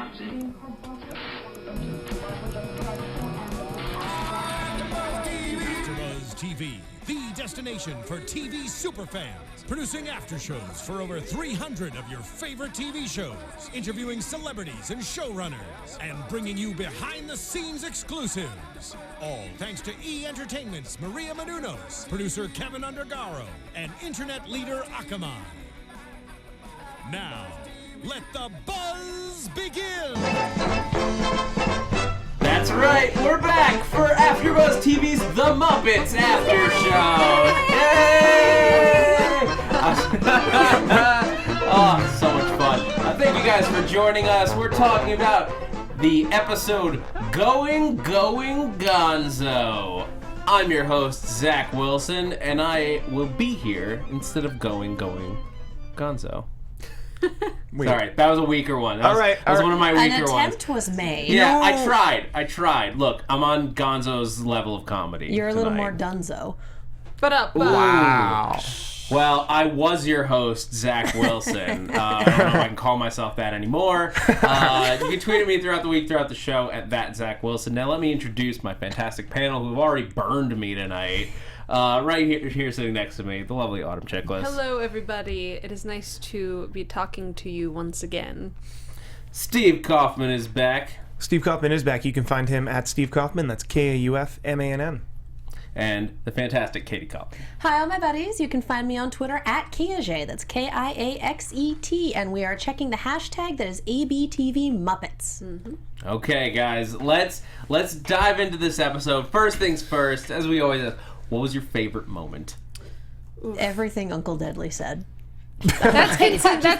AFTERBUZZ TV, the destination for TV superfans. Producing aftershows for over 300 of your favorite TV shows. Interviewing celebrities and showrunners. And bringing you behind-the-scenes exclusives. All thanks to E! Entertainment's Maria Menounos, producer Kevin Undergaro, and internet leader Akamai. Now, let the buzz begin! That's right, we're back for AfterBuzz TV's The Muppets After Show! Yay! Oh, so much fun. Thank you guys for joining us. We're talking about the episode Going Gonzo. I'm your host, Zach Wilson, and I will be here instead of going Gonzo. Sorry, that was a weaker one. That was one of my weaker ones. An attempt was made. Yeah, no. I tried. Look, I'm on Gonzo's level of comedy. You're a little more Dunzo. Wow. Well, I was your host, Zach Wilson. I don't know if I can call myself that anymore. You can tweet at me throughout the week, throughout the show, at that Zach Wilson. Now let me introduce my fantastic panel who have already burned me tonight. Right here sitting next to me, the lovely Autumn Chiklis. Hello, everybody. It is nice to be talking to you once again. Steve Kaufmann is back. Steve Kaufmann is back. You can find him at Steve Kaufmann. That's Kaufmann. And the fantastic Katie Cullen. Hi, all my buddies. You can find me on Twitter at Kiaxet. That's Kiaxet. And we are checking the hashtag that is ABTV Muppets. Mm-hmm. Okay, guys, let's dive into this episode. First things first, as we always ask, what was your favorite moment? Everything Uncle Deadly said. That's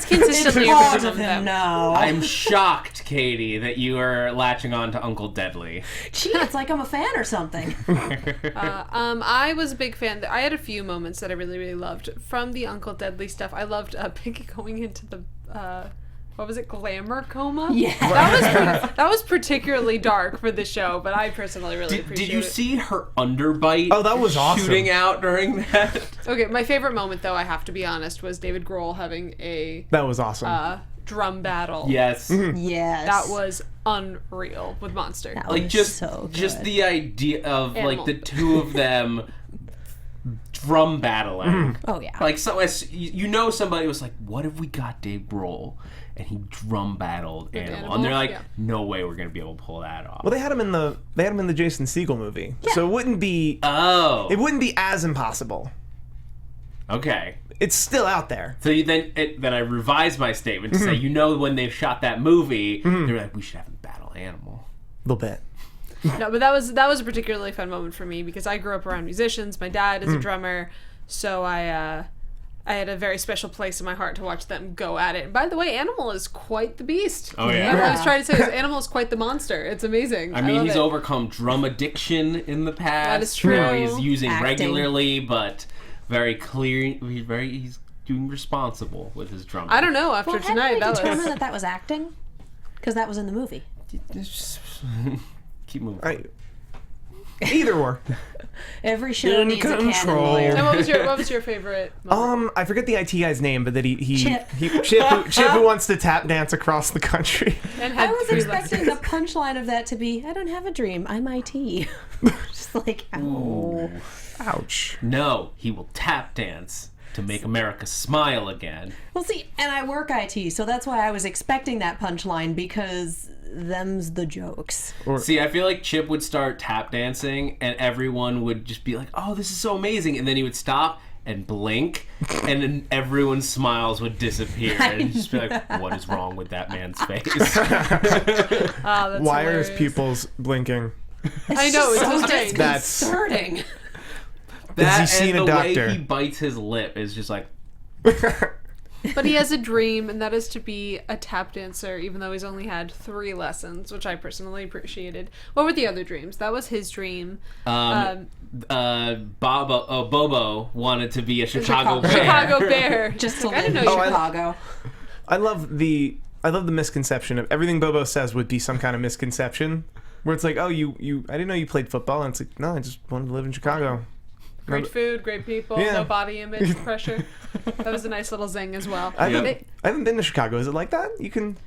consistently Part of him now. I'm shocked, Katie, that you are latching on to Uncle Deadly. Gee, it's like I'm a fan or something. I was a big fan. I had a few moments that I really, really loved. From the Uncle Deadly stuff, I loved Piggy going into the... what was it, glamour coma? Yeah. That was particularly dark for the show, but I personally really appreciate it. Did you see her underbite? Oh, that was awesome. Shooting out during that. Okay, my favorite moment, though, I have to be honest, was David Grohl having a... That was awesome. Drum battle. Yes. Yes. That was unreal with Monster. That like was so good. just the idea of Animal. like the two of them drum battling. Oh, yeah. Like so, you know, somebody was like, "What if we got Dave Grohl and he drum battled Animal?" And they're like, Yeah. "No way, we're gonna be able to pull that off." Well, they had him in the Jason Segel movie, so it wouldn't be as impossible. Okay. It's still out there. So then I revised my statement to say, you know, when they shot that movie, they were like, "We should have him battle Animal." A little bit. No, but that was a particularly fun moment for me because I grew up around musicians. My dad is a drummer, so I had a very special place in my heart to watch them go at it. And by the way, Animal is quite the beast. Oh, yeah. What I was trying to say is Animal is quite the monster. It's amazing. I mean, love he's it. overcome drum addiction in the past. That is true. You know, he's using Acting. regularly, but very clear. He's doing responsible with his drumming. I don't know. After Well, tonight, hadn't we that determined was... that was acting? Because that was in the movie. Keep moving. Either or. Every show needs a canon control. lawyer. And what was your favorite moment? I forget the IT guy's name, but that Chip. Chip who wants to tap dance across the country. And I had was 3 expecting lessons. the punchline of that to be, I don't have a dream, I'm IT. Just like, ow. Ouch. No, he will tap dance to make America smile again. Well, see, and I work IT, so that's why I was expecting that punchline, because them's the jokes. See, I feel like Chip would start tap dancing and everyone would just be like, "Oh, this is so amazing." And then he would stop and blink and then everyone's smiles would disappear. And he'd just be like, "What is wrong with that man's face?" Oh, that's Why are his hilarious. pupils blinking? I know, it's so so strange. That's- disconcerting. That Has he seen and a the doctor? way he bites his lip is just like... But he has a dream, and that is to be a tap dancer, even though he's only had 3 lessons, which I personally appreciated. What were the other dreams? That was his dream. Bobo wanted to be a Chicago bear. Chicago Bear. Just to Like, I live didn't in know you Chicago. I love the misconception of everything Bobo says would be some kind of misconception, where it's like, "Oh, I didn't know you played football," and it's like, "No, I just wanted to live in Chicago." Great food, great people, no body image pressure. That was a nice little zing as well. I haven't been to Chicago. Is it like that?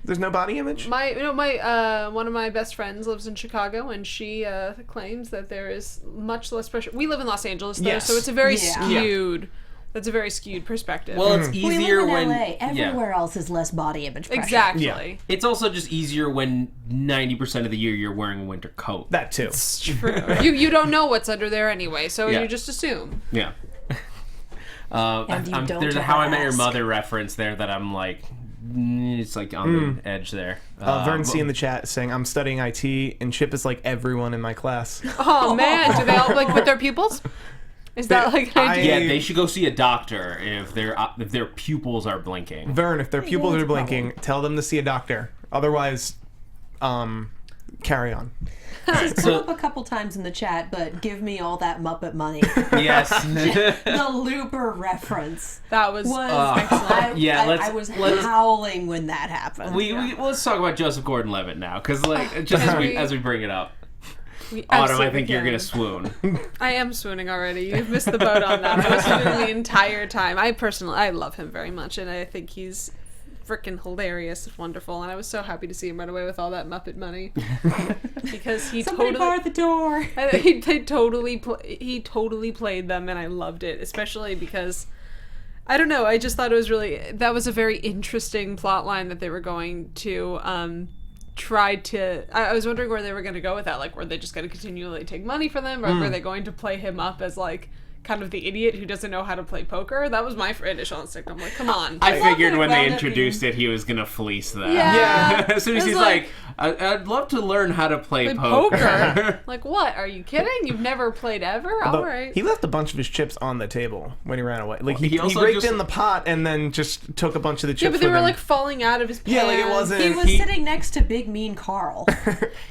There's no body image? My one of my best friends lives in Chicago, and she claims that there is much less pressure. We live in Los Angeles, though, so it's a very skewed. That's a very skewed perspective. Well, it's easier we live in when LA. Everywhere else is less body image pressure. Exactly. Yeah. It's also just easier when 90% of the year you're wearing a winter coat. That too. It's true. you don't know what's under there anyway, so you just assume. Yeah. There's a How I Met Your Mother reference there that I'm like, it's like on the edge there. Vern C in the chat saying, I'm studying IT, and Chip is like everyone in my class. Oh, man. Do they all, like, with their pupils? Is that like an idea? Yeah, they should go see a doctor if their pupils are blinking. Vern, if their pupils are blinking, tell them to see a doctor. Otherwise, carry on. It's come up a couple times in the chat, but give me all that Muppet money. Yes. The Looper reference. That was excellent. I was howling when that happened. Let's talk about Joseph Gordon-Levitt now, because as we bring it up. Autumn, I think you're gonna swoon. I am swooning already. You've missed the boat on that. I was swooning the entire time. I love him very much, and I think he's freaking hilarious and wonderful. And I was so happy to see him run away with all that Muppet money because Somebody barred the door. He totally played them, and I loved it, especially because. I don't know. I just thought it was that was a very interesting plot line that they were going to I was wondering where they were going to go with that. Like, were they just going to continually take money from them, or were they going to play him up as like kind of the idiot who doesn't know how to play poker? That was my initial instinct. I'm like, come on. I figured when they introduced it, he was gonna fleece them. Yeah. As soon as he's like, I'd love to learn how to play poker. Like, what? Are you kidding? You've never played ever? All right. He left a bunch of his chips on the table when he ran away. Like he raked in the pot and then just took a bunch of the chips. Yeah, but they were like falling out of his pan. Yeah, like it wasn't. He was sitting next to Big Mean Carl.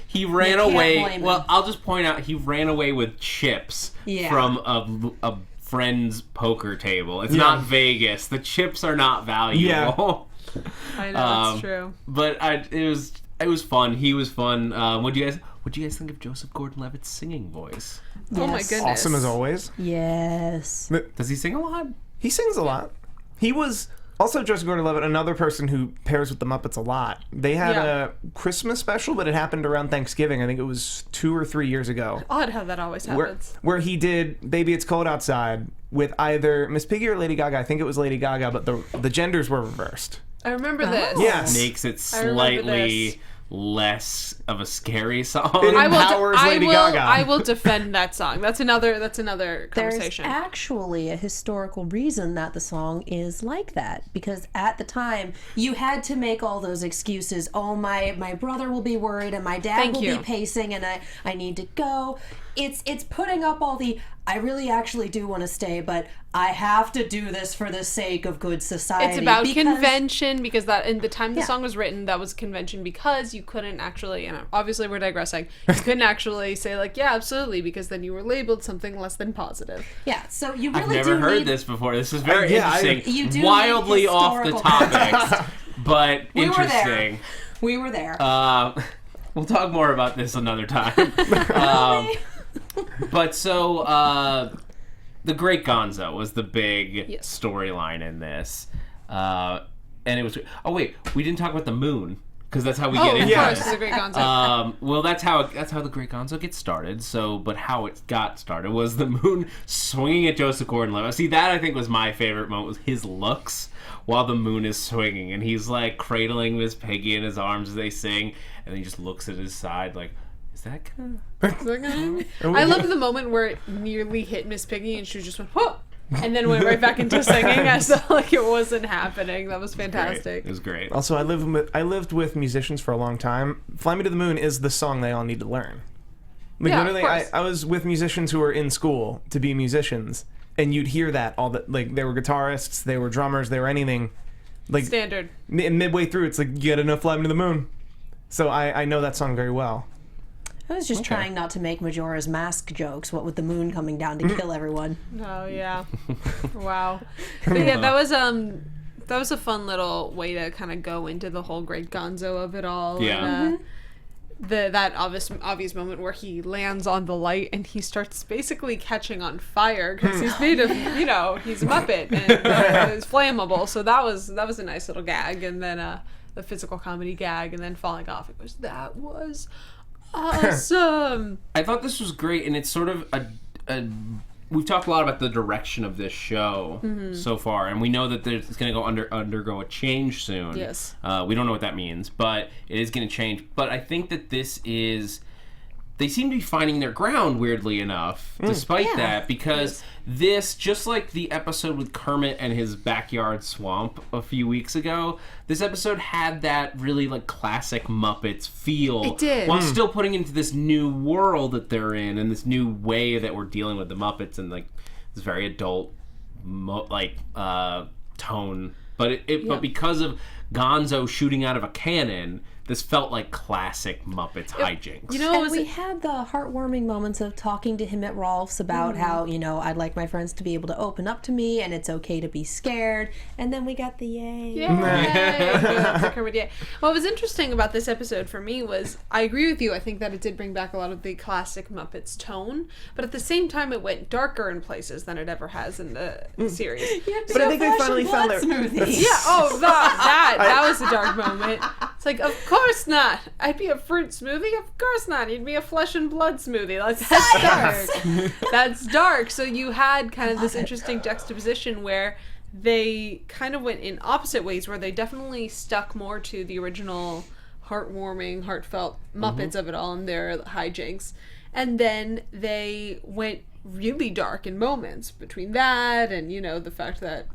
He ran away. Well, I'll just point out he ran away with chips from a friend's poker table. It's not Vegas. The chips are not valuable. Yeah. I know, that's true. But it was fun. He was fun. What do you guys think of Joseph Gordon-Levitt's singing voice? Yes. Oh my goodness. Awesome as always. Yes. Does he sing a lot? He sings a lot. He was also Joseph Gordon-Levitt, another person who pairs with the Muppets a lot. They had a Christmas special, but it happened around Thanksgiving. I think it was 2 or 3 years ago. Odd how that always happens. Where he did Baby It's Cold Outside with either Miss Piggy or Lady Gaga. I think it was Lady Gaga, but the genders were reversed. I remember this. Yes. Makes it slightly less of a scary song. It empowers Lady Gaga. I will defend that song. That's another conversation. There's actually a historical reason that the song is like that, because at the time you had to make all those excuses. Oh, my brother will be worried, and my dad will be pacing, and I need to go. It's putting up all the I really actually do want to stay, but I have to do this for the sake of good society. It's about convention, because that in the time the song was written, that was convention, because you couldn't actually, and obviously we're digressing, you couldn't actually say like, yeah, absolutely, because then you were labeled something less than positive. Yeah, so you really I've never heard this before. This is very interesting. You do wildly off the topic, but interesting. We were there. We'll talk more about this another time. But so, the Great Gonzo was the big storyline in this. And it was... Oh, wait. We didn't talk about the moon, because that's how we get into of course, this. the Great Gonzo. Well, that's how the Great Gonzo gets started. So, but how it got started was the moon swinging at Joseph Gordon-Levitt. See, that I think was my favorite moment, was his looks while the moon is swinging. And he's, like, cradling Miss Piggy in his arms as they sing. And then he just looks at his side, like... Is that kind of... I love the moment where it nearly hit Miss Piggy and she just went, whoa! And then went right back into singing as though like it wasn't happening. That was fantastic. It was great. Also, I lived with musicians for a long time. Fly Me to the Moon is the song they all need to learn. Like, literally, I was with musicians who were in school to be musicians, and you'd hear that all the... Like, they were guitarists, they were drummers, they were anything. Like Standard. Midway through, it's like, you gotta know Fly Me to the Moon. So I know that song very well. I was just trying not to make Majora's Mask jokes, what with the moon coming down to kill everyone. Oh, yeah. Wow. But yeah, that was a fun little way to kind of go into the whole Great Gonzo of it all. Yeah. And, that obvious moment where he lands on the light and he starts basically catching on fire because he's made of, he's a Muppet and it's flammable. So that was a nice little gag, and then the physical comedy gag, and then falling off. It was awesome. I thought this was great, and it's sort of we've talked a lot about the direction of this show so far, and we know that it's going to undergo a change soon. Yes. We don't know what that means, but it is going to change. But I think that they seem to be finding their ground, weirdly enough, despite that, because this, just like the episode with Kermit and his backyard swamp a few weeks ago, this episode had that really, like, classic Muppets feel. It did. While still putting into this new world that they're in, and this new way that we're dealing with the Muppets, and, like, this very adult, tone. But but because of Gonzo shooting out of a cannon, this felt like classic Muppets hijinks. And we had the heartwarming moments of talking to him at Rolf's about how, I'd like my friends to be able to open up to me and it's okay to be scared. And then we got the yay. Yay. What was interesting about this episode for me was, I agree with you, I think that it did bring back a lot of the classic Muppets tone, but at the same time it went darker in places than it ever has in the series. But I think they finally found their... that was a dark moment. It's like, of course not. I'd be a fruit smoothie? Of course not. You'd be a flesh and blood smoothie. Like, that's dark. That's dark. So you had kind of this interesting juxtaposition where they kind of went in opposite ways, where they definitely stuck more to the original heartwarming, heartfelt Muppets of it all and their hijinks. And then they went really dark in moments between that and, the fact that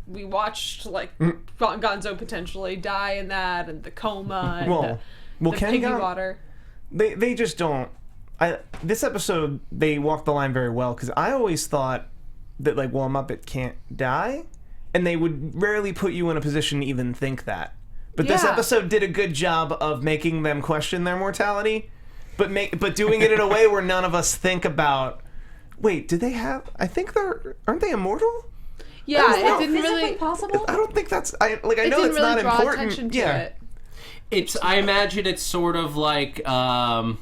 we watched, like, Gonzo potentially die in that, and the coma, and the piggy water. They just don't... this episode, they walked the line very well, because I always thought that, like, a Muppet can't die, and they would rarely put you in a position to even think that. But this episode did a good job of making them question their mortality, but doing it in a way where none of us think about, wait, do they have... aren't they immortal? Yeah, it didn't physically really possible. I don't think that's. I know it's really not draw important. Attention to it. I imagine it's sort of like I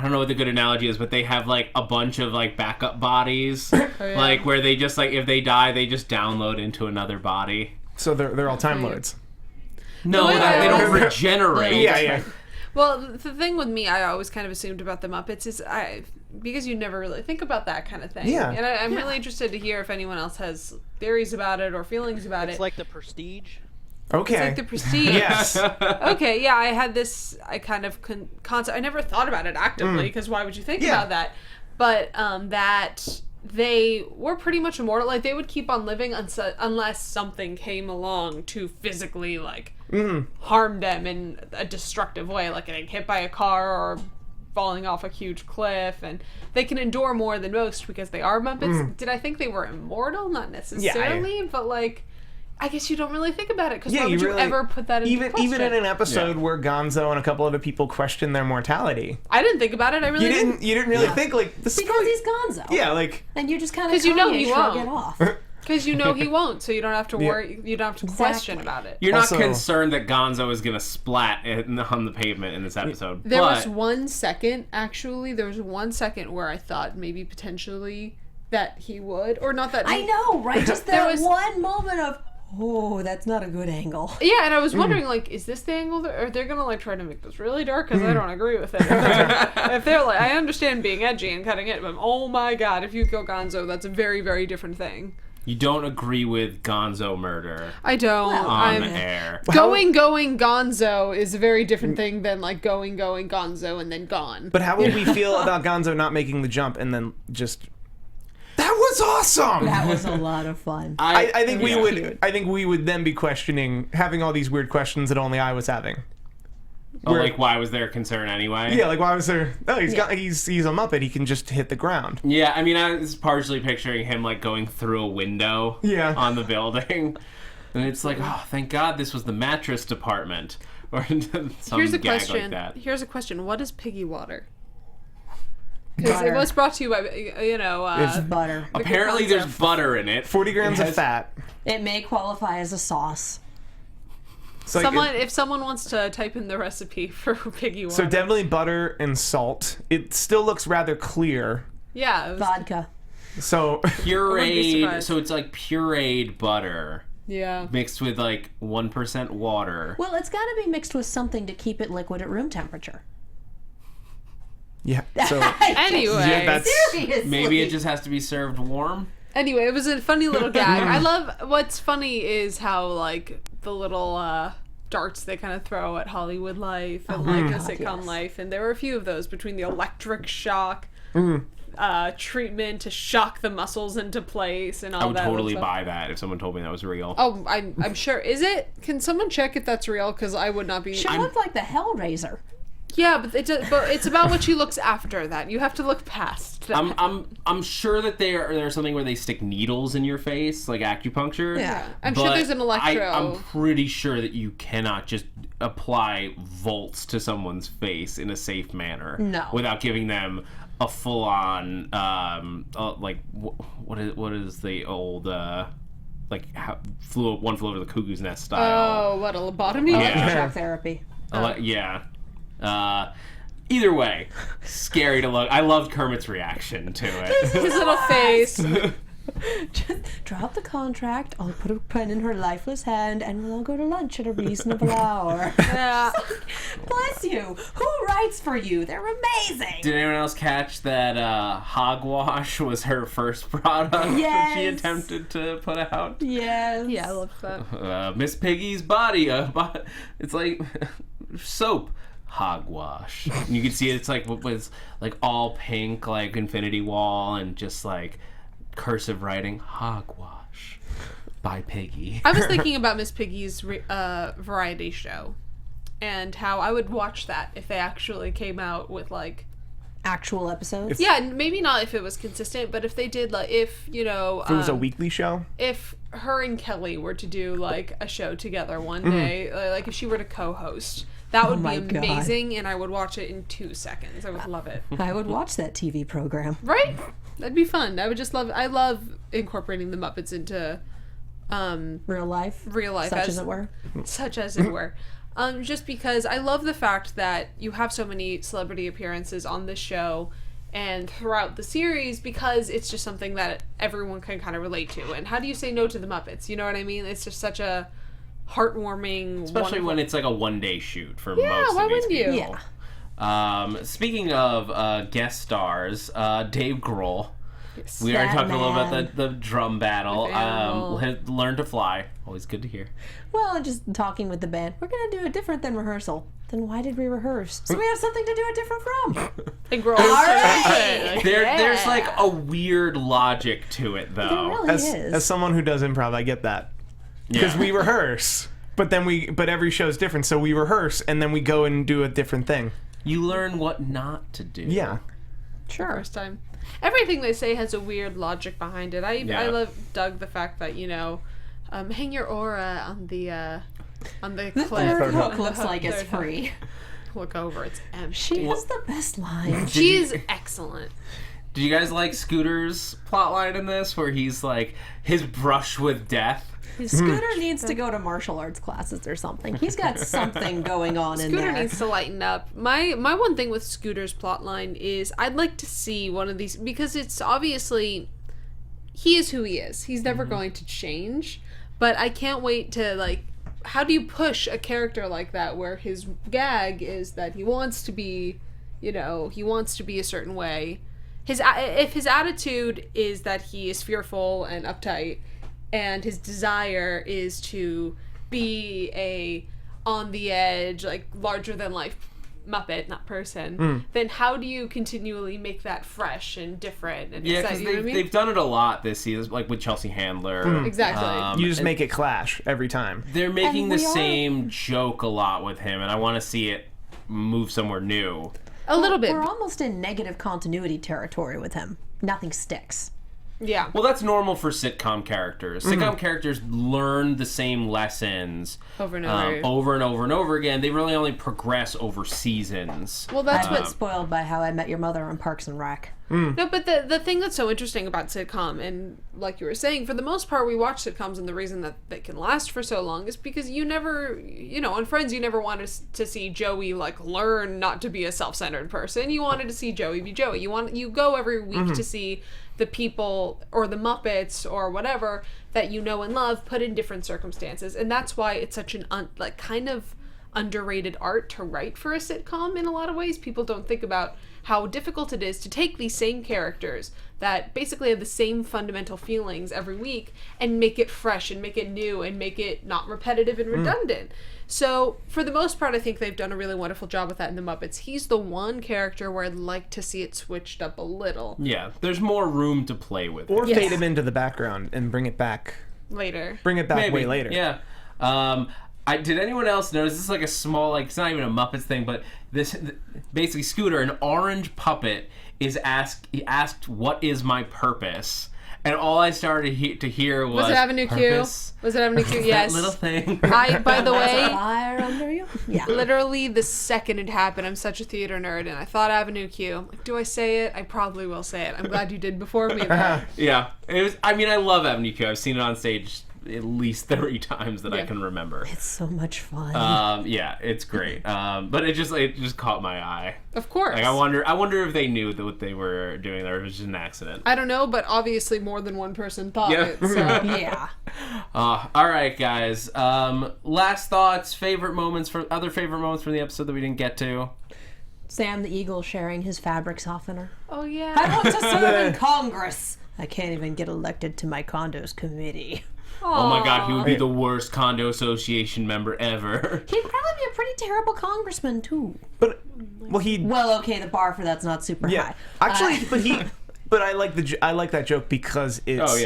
don't know what the good analogy is, but they have like a bunch of like backup bodies, like where they just like if they die, they just download into another body. So they're all Time Lords. No, they don't regenerate. Yeah. Well, the thing with me, I always kind of assumed about the Muppets is because you never really think about that kind of thing. Yeah. And I'm really interested to hear if anyone else has theories about it or feelings about it. It's like the Prestige. Okay. It's like the Prestige. Yes. Okay, yeah, I had this, I kind of concept, I never thought about it actively, because why would you think about that? But that they were pretty much immortal. Like, they would keep on living unless something came along to physically, like, harm them in a destructive way, like getting hit by a car or falling off a huge cliff, and they can endure more than most because they are Muppets. Did I think they were immortal? Not necessarily, but like, I guess you don't really think about it, because why would you ever put that into question? Even in an episode where Gonzo and a couple other people question their mortality. I didn't think about it. I really didn't. You didn't really think, like, this because he's Gonzo. Yeah, like... And you just kind of because he shrug won't. it off. Because he won't, so you don't have to worry. You don't have to question about it. You're not concerned that Gonzo is going to splat on the pavement in this episode. There was 1 second, actually. There was 1 second where I thought maybe potentially that he would, or not that. I know, right? Just that one moment of, oh, that's not a good angle. Yeah, and I was wondering, like, is this the angle? Or they're gonna like try to make this really dark? Because I don't agree with it. If they're like, I understand being edgy and cutting it, but oh my god, if you kill Gonzo, that's a very, very different thing. You don't agree with Gonzo murder. I don't. On air. Going Gonzo is a very different thing than like going Gonzo and then gone. But how would we feel about Gonzo not making the jump and then just... That was awesome! That was a lot of fun. I think we would. I think we would then be having all these weird questions that only I was having. Like, why was there concern anyway? Yeah, like, why was there... Oh, he's a Muppet. He can just hit the ground. Yeah, I mean, I was partially picturing him, like, going through a window on the building. And it's like, oh, thank God this was the mattress department. Or some Here's a gag question. like that. Here's a question. What is piggy water? Because it was brought to you by, It's butter. Apparently there's butter in it. 40 grams of fat. It may qualify as a sauce. If someone wants to type in the recipe for piggy water. So definitely butter and salt. It still looks rather clear. Yeah. Vodka. So pureed. So it's like pureed butter. Yeah. Mixed with like 1% water. Well, it's got to be mixed with something to keep it liquid at room temperature. Yeah. So anyway, maybe it just has to be served warm. Anyway, it was a funny little gag. I love what's funny is how like the little darts they kind of throw at Hollywood life and like a sitcom life, and there were a few of those between the electric shock treatment to shock the muscles into place and all that. I would totally buy that if someone told me that was real. Oh, I'm sure. Is it? Can someone check if that's real? Because I would not be. She looked like the Hellraiser. Yeah, but it's about what she looks after that. You have to look past that. I'm sure that there's something where they stick needles in your face, like acupuncture. Yeah, I'm sure there's an electro. I'm pretty sure that you cannot just apply volts to someone's face in a safe manner. No. Without giving them a full-on like what is the old like one flew over the cuckoo's nest style. Oh, what, a lobotomy? Electroshock therapy. Yeah. Either way, scary to look. I loved Kermit's reaction to it. His little face. Just drop the contract. I'll put a pen in her lifeless hand, and we'll all go to lunch at a reasonable hour. Yeah. Bless you. Who writes for you? They're amazing. Did anyone else catch that hogwash was her first product that she attempted to put out? Yes. Yeah, I love that. Miss Piggy's body. It's like soap. Hogwash. And you can see it's like what was like all pink, like Infinity Wall, and just like cursive writing. Hogwash by Piggy. I was thinking about Miss Piggy's variety show, and how I would watch that if they actually came out with like actual episodes. Yeah, maybe not if it was consistent, but if they did like if it was a weekly show. If her and Kelly were to do like a show together one day, like if she were to co-host. That would be amazing, and I would watch it in 2 seconds. I would love it. I would watch that TV program. Right? That'd be fun. I would just love. I love incorporating the Muppets into real life, such as it were. Such as it were. Just because I love the fact that you have so many celebrity appearances on this show and throughout the series, because it's just something that everyone can kind of relate to. And how do you say no to the Muppets? You know what I mean? It's just such a heartwarming, especially when it's like a one-day shoot for most of these people. Yeah. Speaking of guest stars, Dave Grohl. Yes. We already talked a little about the drum battle. Learn to Fly. Always good to hear. Well, just talking with the band. We're going to do it different than rehearsal. Then why did we rehearse? So we have something to do it different from. And Grohl. There's like a weird logic to it, though. There really is. As someone who does improv, I get that. Because we rehearse, but every show's different, so we rehearse and then we go and do a different thing. You learn what not to do. Yeah. Sure. First time. Everything they say has a weird logic behind it. I dug the fact that, hang your aura on the cliff. The third hook looks like it's free. Look over, it's empty. She has the best line. She's excellent. Did you guys like Scooter's plotline in this, where he's like, his brush with death? Scooter needs to go to martial arts classes or something. He's got something going on in there. Scooter needs to lighten up. My one thing with Scooter's plotline is I'd like to see one of these, because it's obviously, he is who he is. He's never going to change. But I can't wait to, like, how do you push a character like that where his gag is that he wants to be, he wants to be a certain way. If his attitude is that he is fearful and uptight, and his desire is to be a on the edge, like larger than life Muppet, not person, then how do you continually make that fresh and different and exciting? Yeah, because they've done it a lot this season, like with Chelsea Handler. Exactly. You just make it clash every time. They're making the same joke a lot with him, and I want to see it move somewhere new. A little bit. We're almost in negative continuity territory with him. Nothing sticks. Yeah. Well, that's normal for sitcom characters. Sitcom characters learn the same lessons over and over. Over and over and over again. They really only progress over seasons. Well, that's what's spoiled by How I Met Your Mother on Parks and Rec. No, but the thing that's so interesting about sitcom, and like you were saying, for the most part we watch sitcoms, and the reason that they can last for so long is because you never, on Friends, you never wanted to see Joey like learn not to be a self-centered person. You wanted to see Joey be Joey. You go every week to see the people or the Muppets or whatever that you know and love put in different circumstances, and that's why it's such an kind of underrated art to write for a sitcom. In a lot of ways, people don't think about how difficult it is to take these same characters that basically have the same fundamental feelings every week and make it fresh and make it new and make it not repetitive and redundant. So for the most part, I think they've done a really wonderful job with that in the Muppets. He's the one character where I'd like to see it switched up a little. Yeah, there's more room to play with. Or fade him into the background and bring it back later. Bring it back way later. Yeah. Did anyone else notice, this is like a small, like, it's not even a Muppets thing, but this, basically Scooter, an orange puppet, asked, what is my purpose? And all I started to hear was, Was it Avenue purpose? Q? Was it Avenue Q? Yes. That little thing. By the way, fire under you? Yeah. Literally the second it happened, I'm such a theater nerd, and I thought Avenue Q. I'm like, do I say it? I probably will say it. I'm glad you did before me. Yeah. I love Avenue Q. I've seen it on stage at least 30 times that I can remember. It's so much fun. Yeah, it's great. But it just caught my eye. Of course. Like, I wonder if they knew what they were doing there, or if it was just an accident. I don't know, but obviously more than one person thought it. So. Yeah. All right, guys. Last thoughts, favorite moments from the episode that we didn't get to. Sam the Eagle sharing his fabric softener. Oh yeah. I want to serve in Congress. I can't even get elected to my condo's committee. Oh my God, he would be the worst condo association member ever. He'd probably be a pretty terrible congressman too. But okay, the bar for that's not super high. Actually, but I like that joke because it's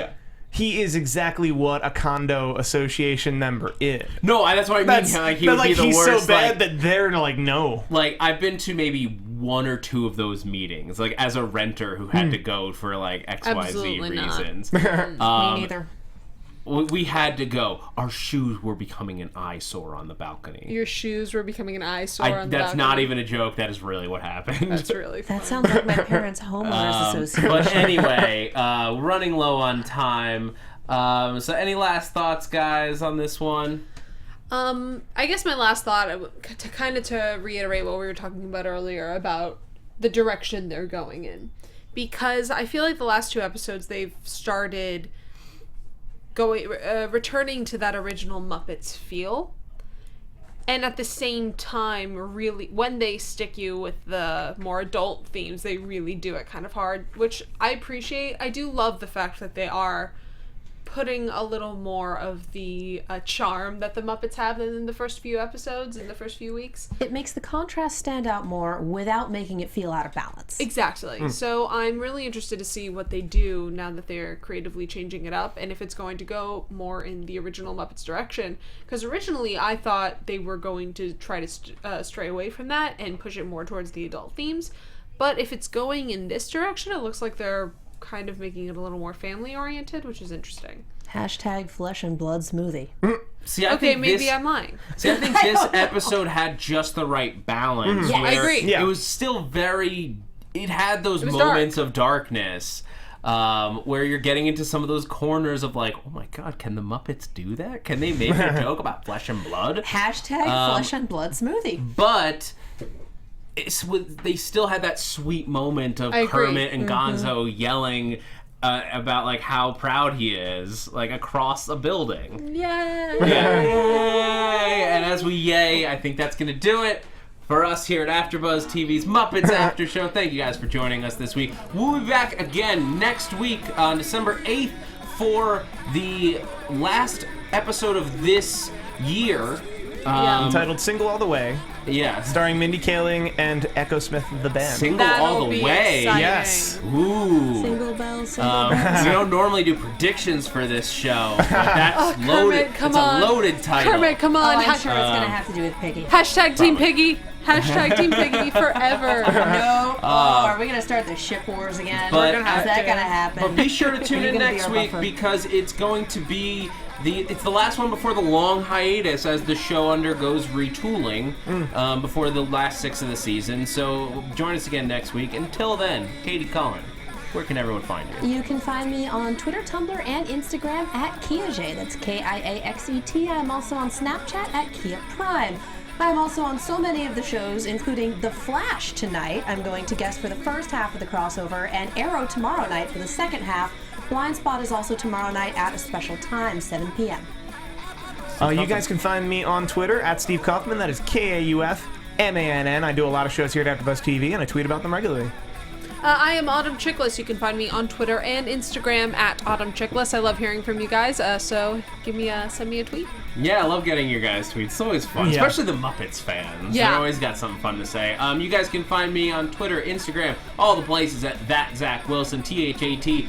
he is exactly what a condo association member is. No, that's what I mean. Like, he would be the he's worst. So bad that they're like, no. Like, I've been to maybe one or two of those meetings, like as a renter who had to go for like XYZ reasons. Me neither. We had to go. Our shoes were becoming an eyesore on the balcony. Your shoes were becoming an eyesore on the balcony. That's not even a joke. That is really what happened. That's really funny. That sounds like my parents' homeowners association. But anyway, running low on time. So any last thoughts, guys, on this one? I guess my last thought, to reiterate what we were talking about earlier about the direction they're going in. Because I feel like the last two episodes they've started returning to that original Muppets feel, and at the same time, really, when they stick you with the more adult themes, they really do it kind of hard, which I appreciate. I do love the fact that they are putting a little more of the charm that the Muppets have in the first few episodes, in the first few weeks. It makes the contrast stand out more without making it feel out of balance. Exactly. So I'm really interested to see what they do now that they're creatively changing it up, and if it's going to go more in the original Muppets direction. Because originally I thought they were going to try to stray away from that and push it more towards the adult themes. But if it's going in this direction, it looks like they're kind of making it a little more family oriented, which is interesting. Hashtag flesh and blood smoothie. See, I'm lying. See, I think this episode had just the right balance. Yeah, I agree. It was still it had those moments of darkness where you're getting into some of those corners of like, oh my God, can the Muppets do that? Can they make a joke about flesh and blood? Hashtag flesh and blood smoothie. But they still had that sweet moment of Kermit and Gonzo yelling about like how proud he is, like across a building. Yay! Yay! And as we yay, I think that's gonna do it for us here at AfterBuzz TV's Muppets After Show. Thank you guys for joining us this week. We'll be back again next week on December 8th for the last episode of this year. Entitled Single All the Way. Yeah. Starring Mindy Kaling and Echo Smith, the band. Single all the way. Exciting. Yes. Ooh. Single bells, single bells. We don't normally do predictions for this show, but that's loaded. Kermit, come it's on. A loaded title. Kermit, come on. I'm sure it's going to have to do with Piggy. Hashtag Team Piggy. Hashtag Team Piggy forever. No. Are we going to start the ship wars again? But How's that going to happen? But be sure to tune in Are you gonna be next our week buffer? because it's going to be It's the last one before the long hiatus as the show undergoes retooling before the last 6 of the season. So join us again next week. Until then, Katie Cullen, where can everyone find you? You can find me on Twitter, Tumblr, and Instagram at Kiaxet. That's Kiaxet. I'm also on Snapchat at Kia Prime. I'm also on so many of the shows, including The Flash tonight. I'm going to guest for the first half of the crossover, and Arrow tomorrow night for the second half. Blind Spot is also tomorrow night at a special time, 7 p.m. You guys can find me on Twitter at Steve Kaufmann. That is Kaufmann. I do a lot of shows here at AfterBuzz TV, and I tweet about them regularly. I am Autumn Chiklis. You can find me on Twitter and Instagram at Autumn Chiklis. I love hearing from you guys, so send me a tweet. Yeah, I love getting your guys' tweets. It's always fun, especially the Muppets fans. Yeah. They always got something fun to say. You guys can find me on Twitter, Instagram, all the places at that Zach Wilson, ThatZachWilson,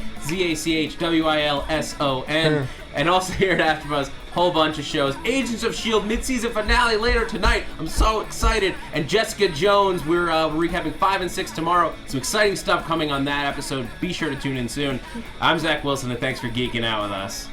and also here at AfterBuzz, whole bunch of shows. Agents of S.H.I.E.L.D. mid-season finale later tonight. I'm so excited. And Jessica Jones, we're recapping 5 and 6 tomorrow. Some exciting stuff coming on that episode. Be sure to tune in soon. I'm Zach Wilson, and thanks for geeking out with us.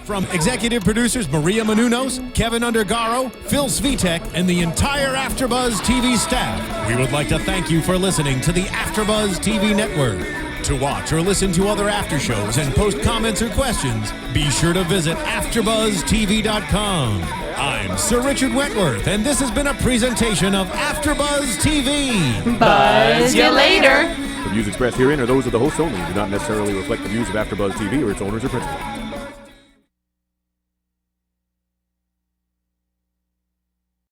From executive producers Maria Menounos, Kevin Undergaro, Phil Svitek, and the entire AfterBuzz TV staff, we would like to thank you for listening to the AfterBuzz TV network. To watch or listen to other after shows and post comments or questions, be sure to visit AfterBuzzTV.com. I'm Sir Richard Wentworth, and this has been a presentation of AfterBuzz TV. Buzz you later. The views expressed herein are those of the hosts only and do not necessarily reflect the views of AfterBuzz TV or its owners or principals.